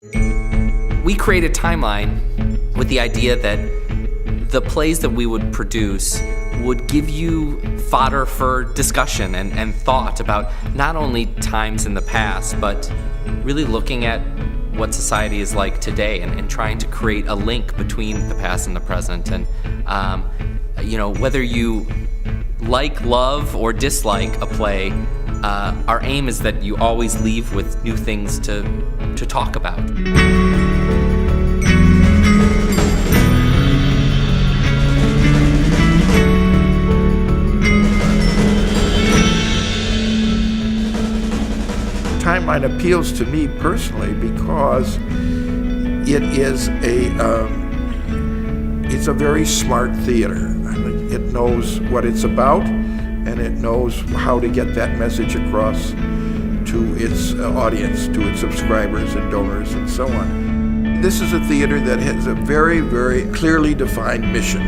We created Timeline with the idea that the plays that we would produce would give you fodder for discussion and thought about not only times in the past, but really looking at what society is like today and trying to create a link between the past and the present. And whether you like, love, or dislike a play, our aim is that you always leave with new things to talk about. Timeline appeals to me personally because it is it's a very smart theater. I mean, it knows what it's about, and it knows how to get that message across to its audience, to its subscribers and donors and so on. This is a theater that has a very, very clearly defined mission,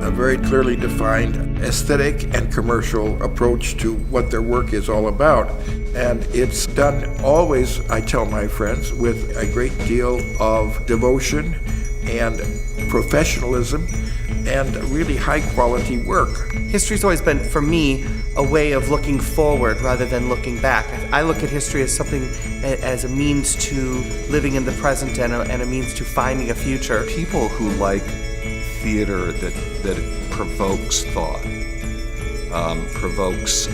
a very clearly defined aesthetic and commercial approach to what their work is all about. And it's done always, I tell my friends, with a great deal of devotion and professionalism and really high quality work. History's always been, for me, a way of looking forward rather than looking back. I look at history as something, as a means to living in the present and a means to finding a future. People who like theater that provokes thought, provokes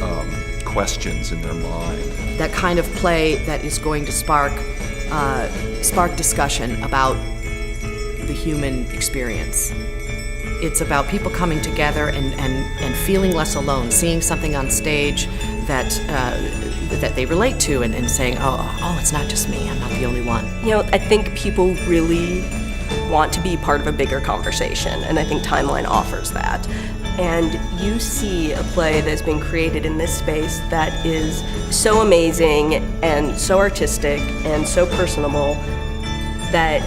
questions in their mind. That kind of play that is going to spark discussion about the human experience. It's about people coming together and feeling less alone, seeing something on stage that they relate to and saying, oh, it's not just me, I'm not the only one. I think people really want to be part of a bigger conversation, and I think Timeline offers that. And you see a play that's been created in this space that is so amazing and so artistic and so personable that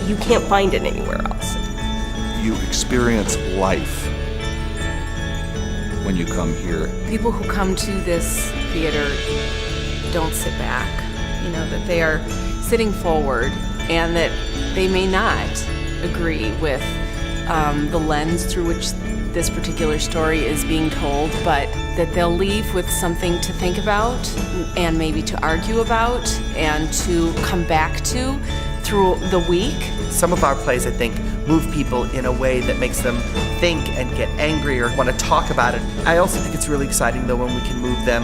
you can't find it anywhere else. You experience life when you come here. People who come to this theater don't sit back, that they are sitting forward and that they may not agree with the lens through which this particular story is being told, but that they'll leave with something to think about and maybe to argue about and to come back to through the week. Some of our plays, I think, move people in a way that makes them think and get angry or want to talk about it. I also think it's really exciting, though, when we can move them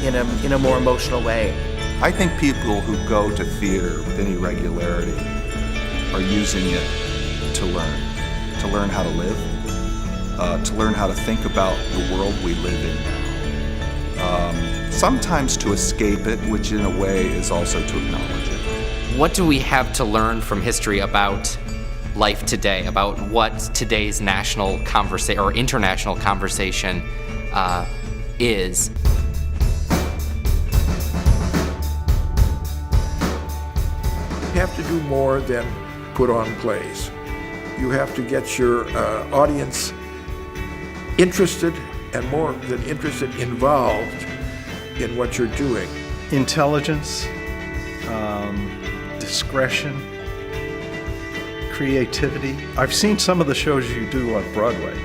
in a more emotional way. I think people who go to theater with any regularity are using it to learn how to live, to learn how to think about the world we live in now. Sometimes to escape it, which in a way is also to acknowledge it. What do we have to learn from history about life today, about what today's national conversation or international conversation is? You have to do more than put on plays. You have to get your audience interested, and more than interested, involved in what you're doing. Intelligence, discretion, creativity. I've seen some of the shows you do on Broadway,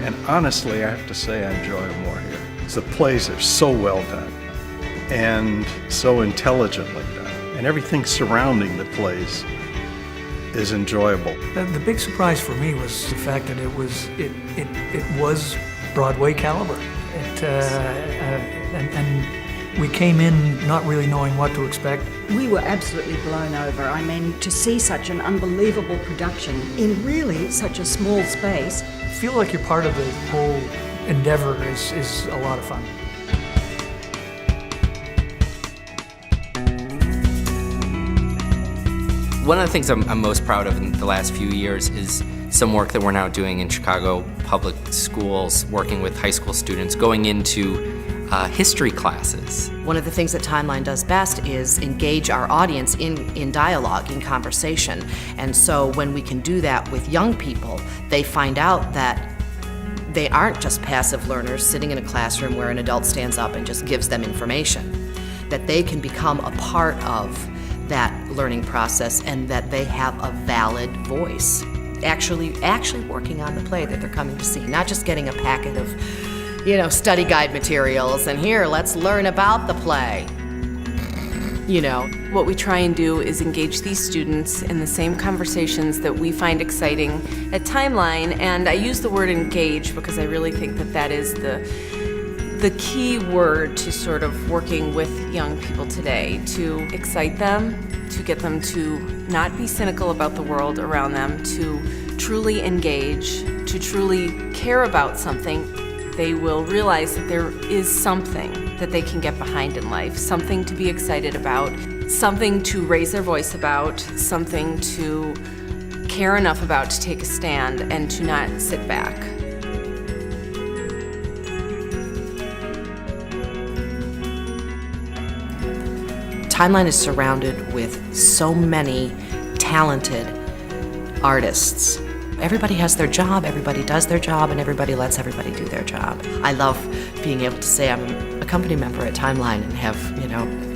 and honestly, I have to say I enjoy them more here. The plays are so well done and so intelligently done, and everything surrounding the plays is enjoyable. The big surprise for me was the fact that it was Broadway caliber. And we came in not really knowing what to expect. We were absolutely blown over. I mean, to see such an unbelievable production in really such a small space. Feel like you're part of the whole endeavor is a lot of fun. One of the things I'm most proud of in the last few years is some work that we're now doing in Chicago public schools, working with high school students, going into history classes. One of the things that Timeline does best is engage our audience in dialogue, in conversation. And so when we can do that with young people, they find out that they aren't just passive learners sitting in a classroom where an adult stands up and just gives them information, that they can become a part of that learning process and that they have a valid voice. Actually working on the play that they're coming to see, not just getting a packet of, study guide materials and here, let's learn about the play. What we try and do is engage these students in the same conversations that we find exciting at Timeline, and I use the word engage because I really think that is the key word to sort of working with young people today, to excite them, to get them to not be cynical about the world around them, to truly engage, to truly care about something. They will realize that there is something that they can get behind in life, something to be excited about, something to raise their voice about, something to care enough about to take a stand and to not sit back. Timeline is surrounded with so many talented artists. Everybody has their job, everybody does their job, and everybody lets everybody do their job. I love being able to say I'm a company member at Timeline and have,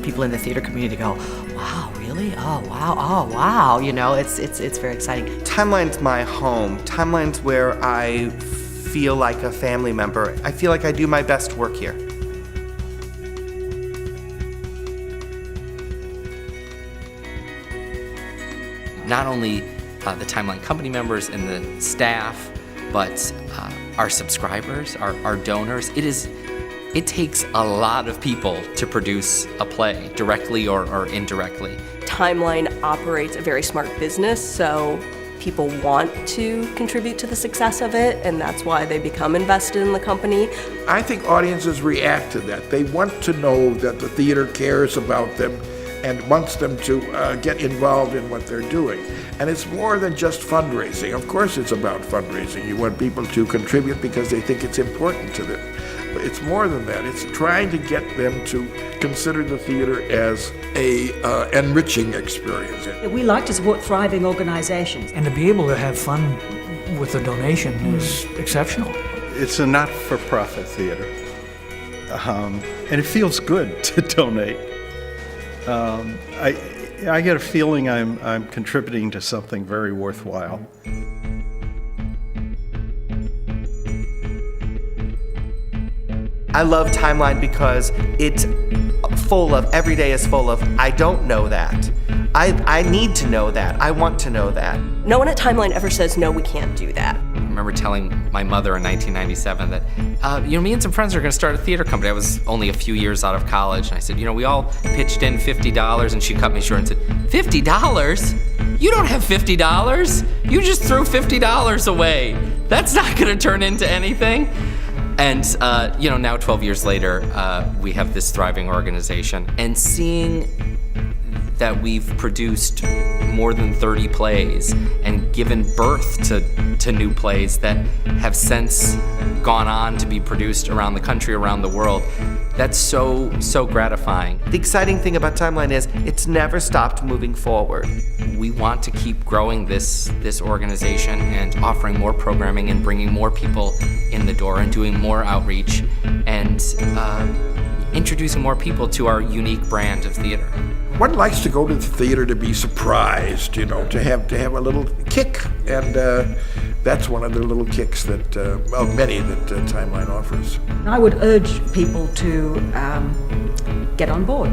people in the theater community go, wow, really? Oh, wow, oh, wow. It's very exciting. Timeline's my home. Timeline's where I feel like a family member. I feel like I do my best work here. Not only the Timeline company members and the staff, but our subscribers, our donors. It takes a lot of people to produce a play, directly or indirectly. Timeline operates a very smart business, so people want to contribute to the success of it, and that's why they become invested in the company. I think audiences react to that. They want to know that the theater cares about them and wants them to get involved in what they're doing. And it's more than just fundraising. Of course it's about fundraising. You want people to contribute because they think it's important to them. But it's more than that. It's trying to get them to consider the theater as a enriching experience. We like to support thriving organizations. And to be able to have fun with the donation is exceptional. It's a not-for-profit theater, and it feels good to donate. I get a feeling I'm contributing to something very worthwhile. I love Timeline because it's full of, every day is full of, I don't know that. I need to know that. I want to know that. No one at Timeline ever says, no, we can't do that. I remember telling my mother in 1997 that, me and some friends are going to start a theater company. I was only a few years out of college, and I said, we all pitched in $50, and she cut me short and said, $50? You don't have $50. You just threw $50 away. That's not going to turn into anything. And, now 12 years later, we have this thriving organization, and seeing that we've produced more than 30 plays and given birth to new plays that have since gone on to be produced around the country, around the world. That's so gratifying. The exciting thing about Timeline is it's never stopped moving forward. We want to keep growing this organization and offering more programming and bringing more people in the door and doing more outreach and introducing more people to our unique brand of theater. One likes to go to the theater to be surprised, to have a little kick, and that's one of the little kicks that, of many that Timeline offers. I would urge people to get on board.